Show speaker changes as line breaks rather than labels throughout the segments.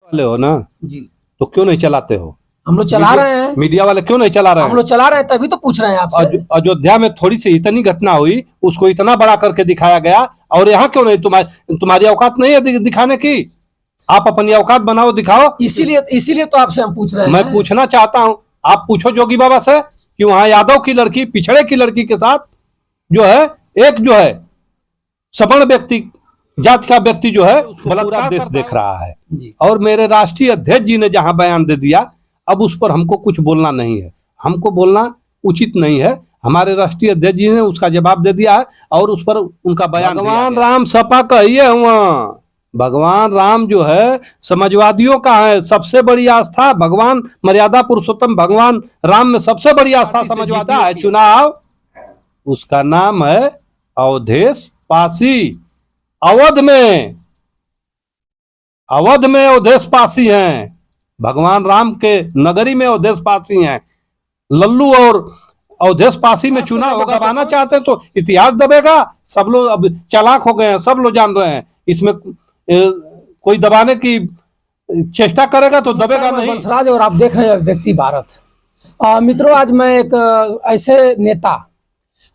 वाले हो ना,
जी
तो क्यों नहीं चलाते हो?
हम लोग चला रहे हैं।
मीडिया वाले क्यों नहीं चला रहे
हम
हैं?
लोग चला रहे हैं तभी तो पूछ रहे हैं आपसे।
अयोध्या में थोड़ी सी इतनी घटना हुई, उसको इतना बड़ा करके दिखाया गया, और यहाँ क्यों नहीं? तुम्हारी औकात नहीं है दिखाने की। आप अपनी औकात बनाओ, दिखाओ।
इसीलिए तो आपसे हम पूछ रहे हैं।
मैं पूछना चाहता हूँ, आप पूछो जोगी बाबा से कि वहां यादव की लड़की पिछड़े की लड़की के साथ जो है, एक जो है सवर्ण व्यक्ति, जात का व्यक्ति जो है बलात्कार देश देख रहा है। और मेरे राष्ट्रीय अध्यक्ष जी ने जहां बयान दे दिया, अब उस पर हमको कुछ बोलना नहीं है, हमको बोलना उचित नहीं है। हमारे राष्ट्रीय अध्यक्ष जी ने उसका जवाब दे दिया है और उस पर उनका बयान। भगवान राम सपा कहिए हुआ, भगवान राम जो है समाजवादियों का है, सबसे बड़ी आस्था भगवान मर्यादा पुरुषोत्तम भगवान राम में सबसे बड़ी आस्था समाजवादी है। चुनाव उसका नाम है अवधेश पासी। अवध में अवधेश पासी हैं, भगवान राम के नगरी में अवधेश पासी हैं। लल्लू और अवधेश पासी में चुनाव होगा। दबाना चाहते हैं तो इतिहास दबेगा। सब लोग अब चालाक हो गए हैं, सब लोग जान रहे हैं। इसमें कोई दबाने की चेष्टा करेगा तो दबेगा नहीं।
बंसराज और आप देख रहे हैं व्यक्ति भारत। मित्रों, आज मैं एक ऐसे नेता,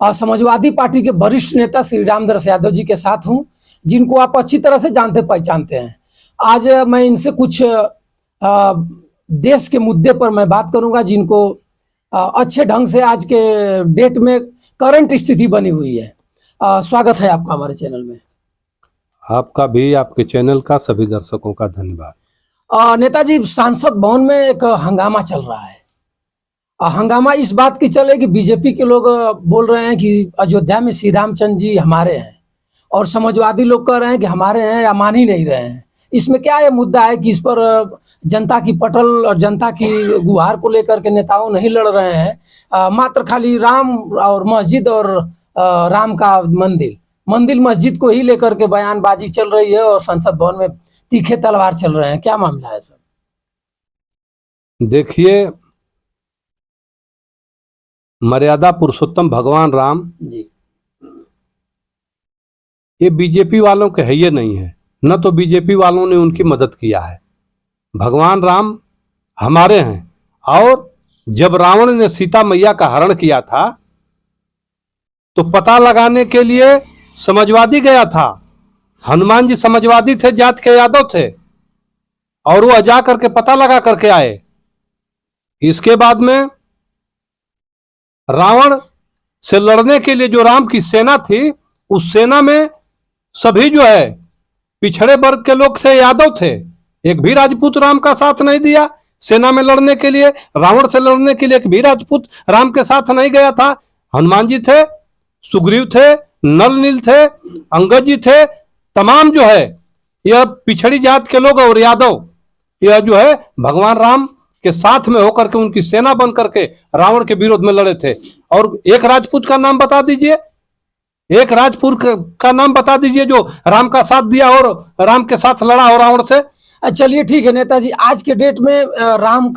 समाजवादी पार्टी के वरिष्ठ नेता श्री रामदास यादव जी के साथ हूं, जिनको आप अच्छी तरह से जानते पहचानते हैं। आज मैं इनसे कुछ देश के मुद्दे पर मैं बात करूंगा, जिनको अच्छे ढंग से आज के डेट में करंट स्थिति बनी हुई है। स्वागत है आपका हमारे चैनल में।
आपका भी, आपके चैनल का, सभी दर्शकों का धन्यवाद।
नेताजी, सांसद भवन में एक हंगामा चल रहा है। हंगामा इस बात की चल रही है कि बीजेपी के लोग बोल रहे हैं कि अयोध्या में श्री रामचंद्र जी हमारे हैं, और समाजवादी लोग कह रहे हैं कि हमारे हैं, या मान ही नहीं रहे हैं। इसमें क्या ये मुद्दा है कि इस पर जनता की पटल और जनता की गुहार को लेकर के नेताओं नहीं लड़ रहे हैं, मात्र खाली राम और मस्जिद और राम का मंदिर मस्जिद को ही लेकर के बयानबाजी चल रही है, और संसद भवन में तीखे तलवार चल रहे हैं। क्या मामला है सर?
देखिए, मर्यादा पुरुषोत्तम भगवान राम
जी,
ये बीजेपी वालों के है, ये नहीं है, न तो बीजेपी वालों ने उनकी मदद किया है। भगवान राम हमारे हैं। और जब रावण ने सीता मैया का हरण किया था तो पता लगाने के लिए समाजवादी गया था। हनुमान जी समाजवादी थे, जात के यादव थे, और वो जा करके पता लगा करके आए। इसके बाद में रावण से लड़ने के लिए जो राम की सेना थी, उस सेना में सभी जो है पिछड़े वर्ग के लोग से यादव थे। एक भी राजपूत राम का साथ नहीं दिया सेना में लड़ने के लिए। रावण से लड़ने के लिए एक भी राजपूत राम के साथ नहीं गया था। हनुमान जी थे, सुग्रीव थे, नल नील थे, अंगद जी थे, तमाम जो है यह पिछड़ी जात के लोग और यादव, यह जो है भगवान राम के साथ में होकर के उनकी सेना बन करके रावण के विरोध में लड़े थे। और एक राजपूत का नाम बता दीजिए, एक राजपूत का नाम बता दीजिए जो राम का साथ दिया और राम के साथ लड़ा हो रावण से।
चलिए ठीक है नेताजी, आज के डेट में राम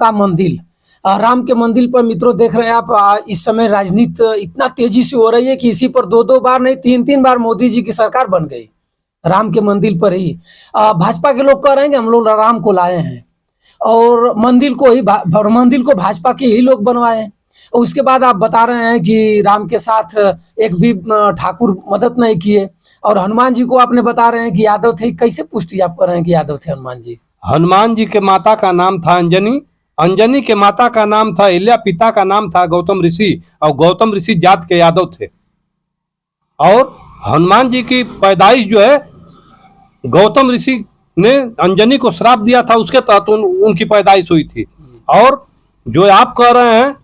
के मंदिर पर मित्रों देख रहे हैं आप, इस समय राजनीति इतना तेजी से हो रही है कि इसी पर 2-2 बार नहीं 3-3 बार मोदी जी की सरकार बन गई राम के मंदिर पर ही। भाजपा के लोग कह रहे हैं कि हम लोग राम को लाए हैं, और मंदिर को भाजपा के ही लोग बनवाए हैं। उसके बाद आप बता रहे हैं कि राम के साथ एक भी ठाकुर मदद नहीं किए, और हनुमान जी को आपने बता रहे हैं कि यादव थे। कैसे पुष्टि आप कर रहे हैं कि यादव थे हनुमान जी?
हनुमान जी के माता का नाम था अंजनी, अंजनी के माता का नाम था इल्या, पिता का नाम था गौतम ऋषि, और गौतम ऋषि जात के यादव थे। और हनुमान जी की पैदाइश जो है, गौतम ऋषि ने अंजनी को श्राप दिया था, उसके तहत उनकी पैदाइश हुई थी। और जो आप कह रहे हैं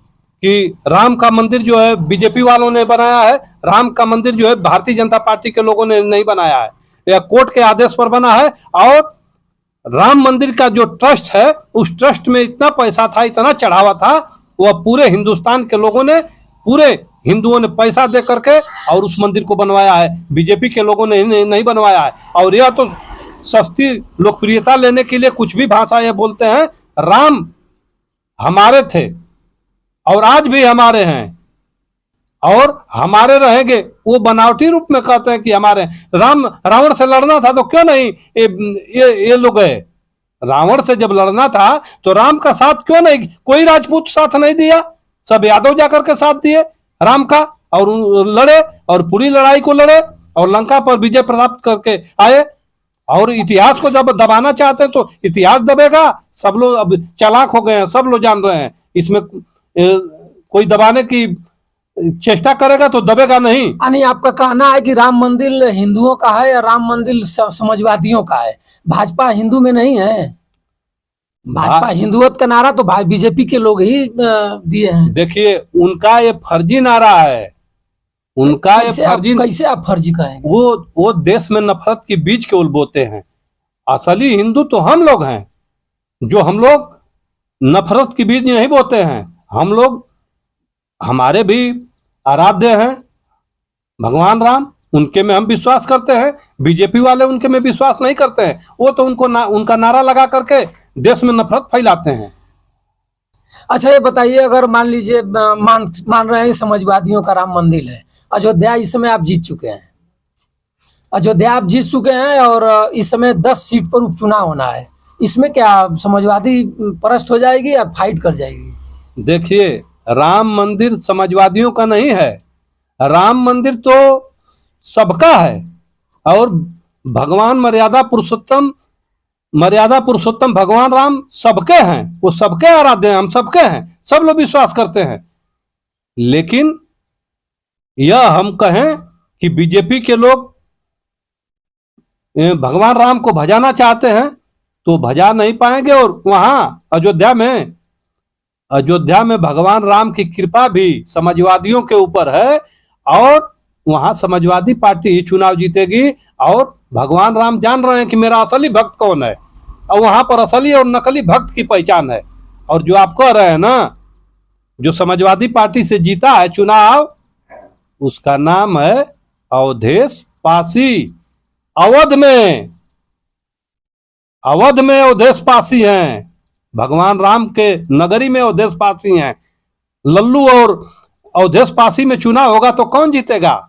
कि राम का मंदिर जो है बीजेपी वालों ने बनाया है, राम का मंदिर जो है भारतीय जनता पार्टी के लोगों ने नहीं बनाया है, यह कोर्ट के आदेश पर बना है। और राम मंदिर का जो ट्रस्ट है, उस ट्रस्ट में इतना पैसा था, इतना चढ़ावा था, वह पूरे हिंदुस्तान के लोगों ने, पूरे हिंदुओं ने पैसा दे करके और उस मंदिर को बनवाया है। बीजेपी के लोगों ने नहीं बनवाया है। और यह तो सस्ती लोकप्रियता लेने के लिए कुछ भी भाषा ये बोलते हैं। राम हमारे थे और आज भी हमारे हैं और हमारे रहेंगे। वो बनावटी रूप में कहते हैं कि हमारे राम, रावण से लड़ना था तो क्यों नहीं ये लोग गए? रावण से जब लड़ना था तो राम का साथ क्यों नहीं, कोई राजपूत साथ नहीं दिया, सब यादव जाकर के साथ दिए राम का, और लड़े और पूरी लड़ाई को लड़े और लंका पर विजय प्राप्त करके आए। और इतिहास को जब दबाना चाहते हैं तो इतिहास दबेगा। सब लोग अब चालाक हो गए हैं, सब लोग जान रहे हैं, इसमें कोई दबाने की चेष्टा करेगा तो दबेगा नहीं।
यानी आपका कहना है कि राम मंदिर हिंदुओं का है या राम मंदिर समाजवादियों का है? भाजपा हिंदू में नहीं है। भाजपा हिंदुत्व का नारा तो भाई बीजेपी के लोग ही दिए हैं।
देखिए उनका ये फर्जी नारा है, उनका ये फर्जी।
कैसे आप फर्जी कहेंगे?
वो देश में नफरत की बीज केवल बोते हैं। असली हिंदू तो हम लोग हैं, जो हम लोग नफरत की बीज नहीं बोते हैं। हम लोग, हमारे भी आराध्य हैं भगवान राम, उनके में हम विश्वास करते हैं। बीजेपी वाले उनके में विश्वास नहीं करते हैं, वो तो उनका नारा लगा करके देश में नफरत फैलाते हैं।
अच्छा ये बताइए, अगर मान लीजिए मान रहे हैं समाजवादियों का राम मंदिर है, अयोध्या इस समय आप जीत चुके हैं, अयोध्या आप जीत चुके हैं और इस समय 10 सीट पर उपचुनाव होना है, इसमें क्या समाजवादी परास्त हो जाएगी या फाइट कर जाएगी?
देखिए राम मंदिर समाजवादियों का नहीं है, राम मंदिर तो सबका है। और भगवान मर्यादा पुरुषोत्तम भगवान राम सबके हैं, वो सबके आराध्य हैं, हम सबके हैं, सब लोग विश्वास करते हैं। लेकिन यह हम कहें कि बीजेपी के लोग भगवान राम को भजाना चाहते हैं तो भजा नहीं पाएंगे। और वहां अयोध्या में भगवान राम की कृपा भी समाजवादियों के ऊपर है और वहां समाजवादी पार्टी ही चुनाव जीतेगी। और भगवान राम जान रहे हैं कि मेरा असली भक्त कौन है, और वहां पर असली और नकली भक्त की पहचान है। और जो आप कह रहे हैं ना, जो समाजवादी पार्टी से जीता है चुनाव, उसका नाम है अवधेश पासी। अवध में अवधेश पासी हैं, भगवान राम के नगरी में अवधेश पासी हैं। लल्लू और अवधेश पासी में चुनाव होगा तो कौन जीतेगा?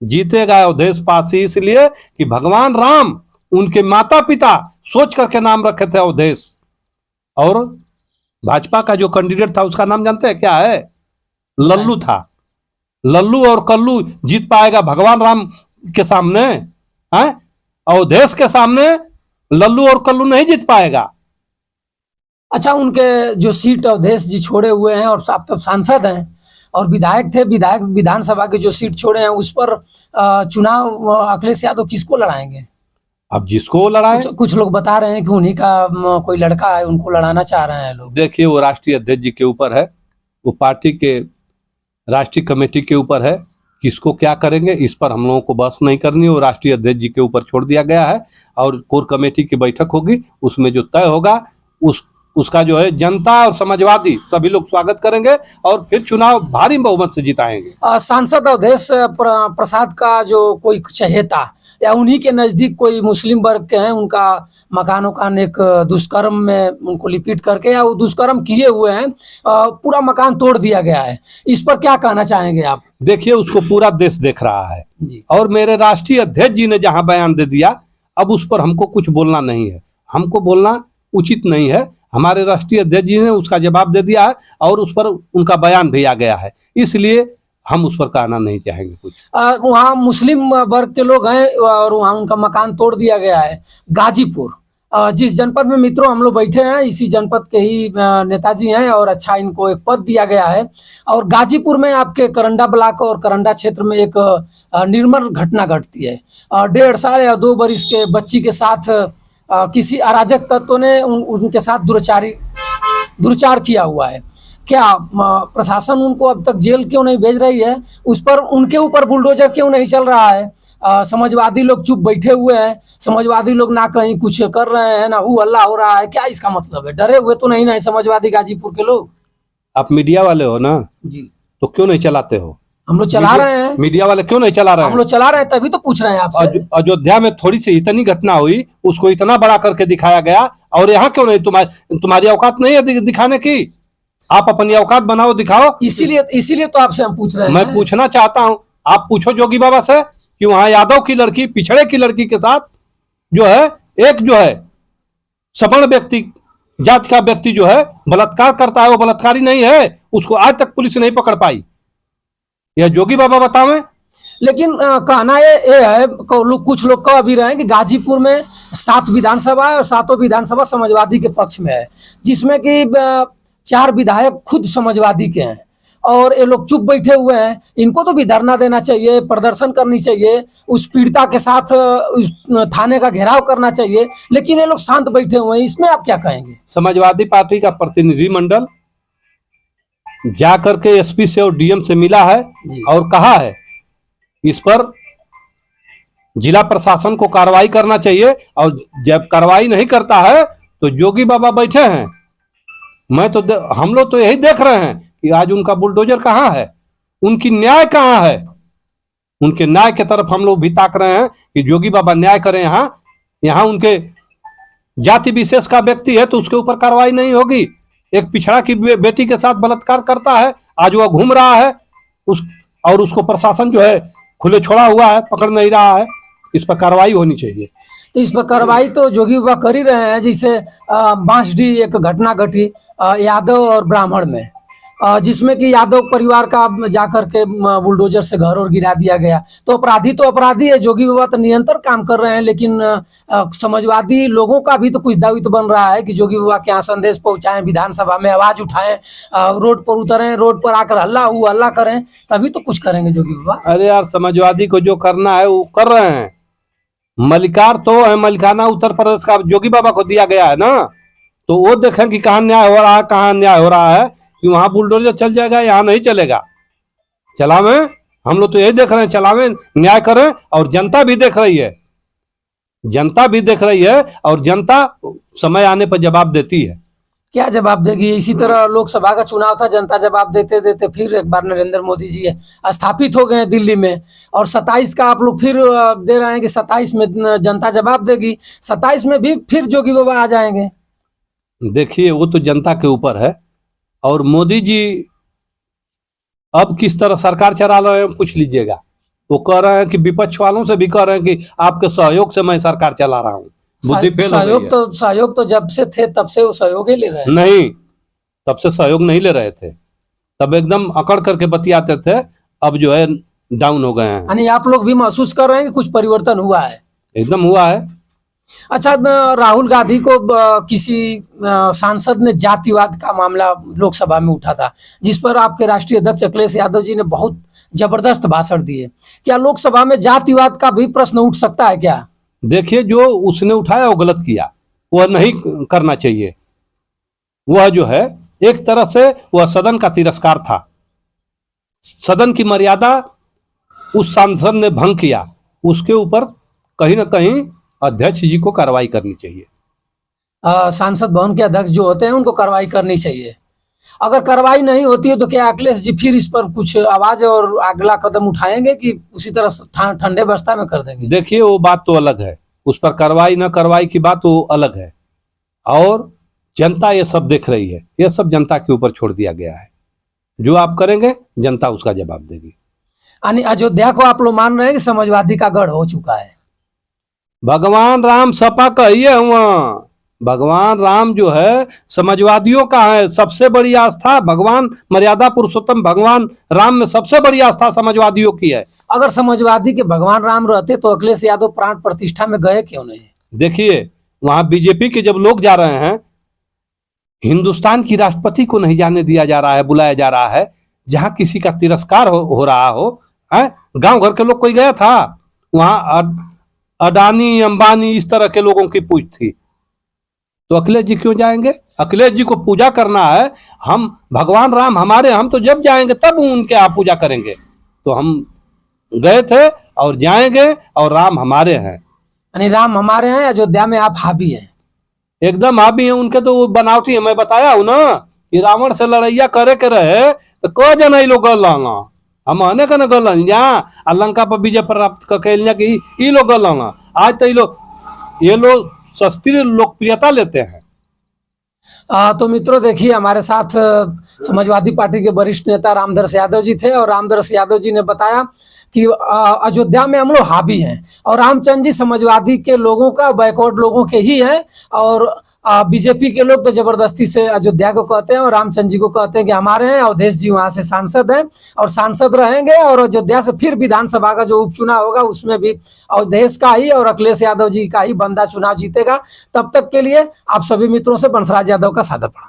जीतेगा अवधेश पासी, इसलिए कि भगवान राम उनके माता पिता सोच करके नाम रखे थे अवधेश। और भाजपा का जो कैंडिडेट था उसका नाम जानते हैं क्या है? लल्लू था। लल्लू और कल्लू जीत पाएगा भगवान राम के सामने? हैं? अवधेश के सामने लल्लू और कल्लू नहीं जीत पाएगा।
अच्छा, उनके जो सीट अवधेश जी छोड़े हुए हैं और आप तो सांसद हैं और विधायक थे, विधानसभा के जो सीट छोड़े हैं उस पर चुनाव अखिलेश यादव किसको लड़ाएंगे?
अब जिसको लड़ाएं,
कुछ लोग बता रहे हैं कि उन्हीं का कोई लड़का है, उनको लड़ाना चाह रहे हैं लोग।
देखिए वो राष्ट्रीय अध्यक्ष जी के ऊपर है, वो पार्टी के राष्ट्रीय कमेटी के ऊपर है, किसको क्या करेंगे इस पर हम लोगों को बहस नहीं करनी। वो राष्ट्रीय अध्यक्ष जी के ऊपर छोड़ दिया गया है और कोर कमेटी की बैठक होगी, उसमें जो तय होगा उसका जो है जनता और समाजवादी सभी लोग स्वागत करेंगे और फिर चुनाव भारी बहुमत से जिताएंगे।
सांसद अवधेश प्रसाद का जो कोई चहेता या उन्हीं के नजदीक कोई मुस्लिम वर्ग के हैं, उनका मकानों का एक दुष्कर्म में उनको लिपीट करके या वो दुष्कर्म किए हुए हैं, पूरा मकान तोड़ दिया गया है, इस पर क्या कहना चाहेंगे आप?
देखिए उसको पूरा देश देख रहा है
जी।
और मेरे राष्ट्रीय अध्यक्ष जी ने जहां बयान दे दिया, अब उस पर हमको कुछ बोलना नहीं है, हमको बोलना उचित नहीं है। हमारे राष्ट्रीय अध्यक्ष जी ने उसका जवाब दे दिया है और उस पर उनका बयान भी आ गया है, इसलिए हम उस पर कहना नहीं चाहेंगे कुछ।
वहाँ मुस्लिम वर्ग के लोग हैं और वहाँ उनका मकान तोड़ दिया गया है। गाजीपुर जिस जनपद में मित्रों हम लोग बैठे हैं, इसी जनपद के ही नेताजी हैं और अच्छा इनको एक पद दिया गया है। और गाजीपुर में आपके करंडा ब्लॉक और करंडा क्षेत्र में एक निर्मम घटना घटती है। 1.5 साल या 2 बरस के बच्ची के साथ किसी अराजक तत्व ने उनके साथ दुराचार किया हुआ है। क्या प्रशासन उनको अब तक जेल क्यों नहीं भेज रही है? उस पर उनके ऊपर बुलडोजर क्यों नहीं चल रहा है? समाजवादी लोग चुप बैठे हुए हैं, समाजवादी लोग ना कहीं कुछ कर रहे हैं ना हल्ला हो रहा है, क्या इसका मतलब है? डरे हुए तो नहीं ना समाजवादी गाजीपुर के लोग?
आप मीडिया वाले हो ना
जी, तो
क्यों नहीं चलाते हो?
हम लोग चला रहे हैं।
मीडिया वाले क्यों नहीं चला रहे हैं?
हम लोग चला रहे हैं, तभी तो पूछ रहे हैं आपसे।
अयोध्या में थोड़ी सी इतनी घटना हुई, उसको इतना बड़ा करके दिखाया गया, और यहाँ क्यों नहीं? तुम्हारी औकात नहीं है दिखाने की? आप अपनी औकात बनाओ, दिखाओ।
इसीलिए तो आपसे हम पूछ रहे हैं।
मैं पूछना चाहता हूँ, आप पूछो जोगी बाबा से कि वहां यादव की लड़की पिछड़े की लड़की के साथ जो है सवर्ण व्यक्ति, जात का व्यक्ति जो है बलात्कार करता है, वो बलात्कारी नहीं है, उसको आज तक पुलिस नहीं पकड़ पाई। यह जोगी बाबा बतावें।
लेकिन कहना ये है, कुछ लोग कह भी रहे हैं कि गाजीपुर में 7 विधानसभा है और 7 विधानसभा समाजवादी के पक्ष में है, जिसमें कि 4 विधायक खुद समाजवादी के हैं और ये लोग चुप बैठे हुए हैं। इनको तो भी धरना देना चाहिए, प्रदर्शन करनी चाहिए, उस पीड़िता के साथ उस थाने का घेराव करना चाहिए, लेकिन ये लोग शांत बैठे हुए हैं। इसमें आप क्या कहेंगे?
समाजवादी पार्टी का प्रतिनिधिमंडल जाकर के एसपी से और डीएम से मिला है और कहा है इस पर जिला प्रशासन को कार्रवाई करना चाहिए, और जब कार्रवाई नहीं करता है तो जोगी बाबा बैठे हैं। हम लोग तो यही देख रहे हैं कि आज उनका बुलडोजर कहाँ है, उनकी न्याय कहाँ है। उनके न्याय की तरफ हम लोग भी ताक रहे हैं कि जोगी बाबा न्याय करें। यहाँ उनके जाति विशेष का व्यक्ति है तो उसके ऊपर कार्रवाई नहीं होगी। एक पिछड़ा की बेटी के साथ बलात्कार करता है, आज वह घूम रहा है और उसको प्रशासन जो है खुले छोड़ा हुआ है, पकड़ नहीं रहा है। इस पर कार्रवाई होनी चाहिए।
तो इस पर कार्रवाई तो जोगी बाबा कर ही रहे हैं। जैसे बांसडीह एक घटना घटी यादव और ब्राह्मण में, जिसमें कि यादव परिवार का जाकर के बुलडोजर से घर और गिरा दिया गया। तो अपराधी है। जोगी बाबा तो निरंतर काम कर रहे हैं, लेकिन समाजवादी लोगों का भी तो कुछ दायित्व बन रहा है कि जोगी बाबा के यहाँ संदेश पहुंचाएं, विधानसभा में आवाज उठाएं, रोड पर उतरें, रोड पर आकर हल्ला करें, तभी तो कुछ करेंगे जोगी बाबा।
अरे यार, समाजवादी को जो करना है वो कर रहे हैं। मलिकार तो है, मलिकाना उत्तर प्रदेश का जोगी बाबा को दिया गया है ना, तो वो देखें कि कहाँ न्याय हो रहा है, कहाँ अन्याय हो रहा है। कि वहां बुलडोजर चल जाएगा, यहाँ नहीं चलेगा। चलावे, हम लोग तो यही देख रहे हैं, चलावे, न्याय करें। और जनता भी देख रही है, और जनता समय आने पर जवाब देती है।
क्या जवाब देगी? इसी तरह लोकसभा का चुनाव था, जनता जवाब देते देते फिर एक बार नरेंद्र मोदी जी स्थापित हो गए हैं दिल्ली में, और 27 का आप लोग फिर दे रहे हैं कि 27 में जनता जवाब देगी, 27 में भी फिर जोगी बाबा आ जाएंगे।
देखिए, वो तो जनता के ऊपर है। और मोदी जी अब किस तरह सरकार चला रहे हैं पूछ लीजिएगा। वो कह रहे हैं कि विपक्ष वालों से भी कह रहे हैं कि आपके सहयोग से मैं सरकार चला रहा हूँ। बुद्धि फेल हो गई है।
सहयोग तो जब से थे तब से वो सहयोग ही ले रहे हैं।
नहीं, तब से सहयोग नहीं ले रहे थे, तब एकदम अकड़ करके बतियाते थे। अब जो है डाउन हो गए हैं।
यानी आप लोग भी महसूस कर रहे हैं कि कुछ परिवर्तन हुआ है?
एकदम हुआ है।
अच्छा, राहुल गांधी को किसी सांसद ने जातिवाद का मामला लोकसभा में उठा था, जिस पर आपके राष्ट्रीय अध्यक्ष अखिलेश यादव जी ने बहुत जबरदस्त भाषण दिए। क्या लोकसभा में जातिवाद का भी प्रश्न उठ सकता है क्या?
देखिए, जो उसने उठाया वो गलत किया, वह नहीं करना चाहिए। वह जो है एक तरह से वह सदन का तिरस्कार था। सदन की मर्यादा उस सांसद ने भंग किया, उसके ऊपर कहीं ना कहीं अध्यक्ष जी को कार्रवाई करनी चाहिए।
सांसद भवन के अध्यक्ष जो होते हैं उनको कार्रवाई करनी चाहिए। अगर कार्रवाई नहीं होती है तो क्या अखिलेश जी फिर इस पर कुछ आवाज और अगला कदम उठाएंगे कि उसी तरह ठंडे बस्ता में कर देंगे?
देखिए, वो बात तो अलग है, उस पर कार्रवाई न कार्रवाई की बात वो अलग है। और जनता ये सब देख रही है, ये सब जनता के ऊपर छोड़ दिया गया है। जो आप करेंगे जनता उसका जवाब देगी।
यानी अयोध्या को आप लोग मान रहे हैं कि समाजवादी का गढ़ हो चुका है?
भगवान राम सपा कहिए हुआ, भगवान राम जो है समाजवादियों का है। सबसे बड़ी आस्था भगवान मर्यादा पुरुषोत्तम भगवान राम में सबसे बड़ी आस्था समाजवादियों की है।
अगर समाजवादी के भगवान राम रहते तो अखिलेश यादव प्राण प्रतिष्ठा में गए क्यों नहीं?
देखिए, वहां बीजेपी के जब लोग जा रहे हैं, हिंदुस्तान की राष्ट्रपति को नहीं जाने दिया जा रहा है, बुलाया जा रहा है। जहां किसी का तिरस्कार हो रहा हो, गांव घर के लोग कोई गया था वहां? अडानी अंबानी इस तरह के लोगों की पूछ थी, तो अखिलेश जी क्यों जाएंगे? अखिलेश जी को पूजा करना है। हम भगवान राम हमारे, हम तो जब जाएंगे तब उनके आप पूजा करेंगे। तो हम गए थे और जाएंगे, और राम हमारे हैं।
यानी राम हमारे हैं, अयोध्या में आप हावी हैं?
एकदम हावी हैं। उनके तो बनावटी है। मैं बताया हूं ना कि रावण से लड़ैया करे के रहे तो क जना लोग गल, हम आने का न गल जहाँ लंका पर विजय प्राप्त कि ई लोग गल। आज तो ये लोग सस्ती लोकप्रियता लेते हैं।
तो मित्रों, देखिए, हमारे साथ समाजवादी पार्टी के वरिष्ठ नेता रामधर यादव जी थे, और रामधर यादव जी ने बताया कि अयोध्या में हम लोग हावी हैं, और रामचंद्र जी समाजवादी के लोगों का, बैकवर्ड लोगों के ही हैं, और बीजेपी के लोग तो जबरदस्ती से अयोध्या को कहते हैं और रामचंद्र जी को कहते हैं कि हमारे हैं, अवधेश जी वहां से सांसद हैं और सांसद रहेंगे, और अयोध्या से फिर विधानसभा का जो उपचुनाव होगा उसमें भी अवधेश का ही और अखिलेश यादव जी का ही बंदा चुनाव जीतेगा। तब तक के लिए आप सभी मित्रों से बंसराज यादव का सादर प्रणाम।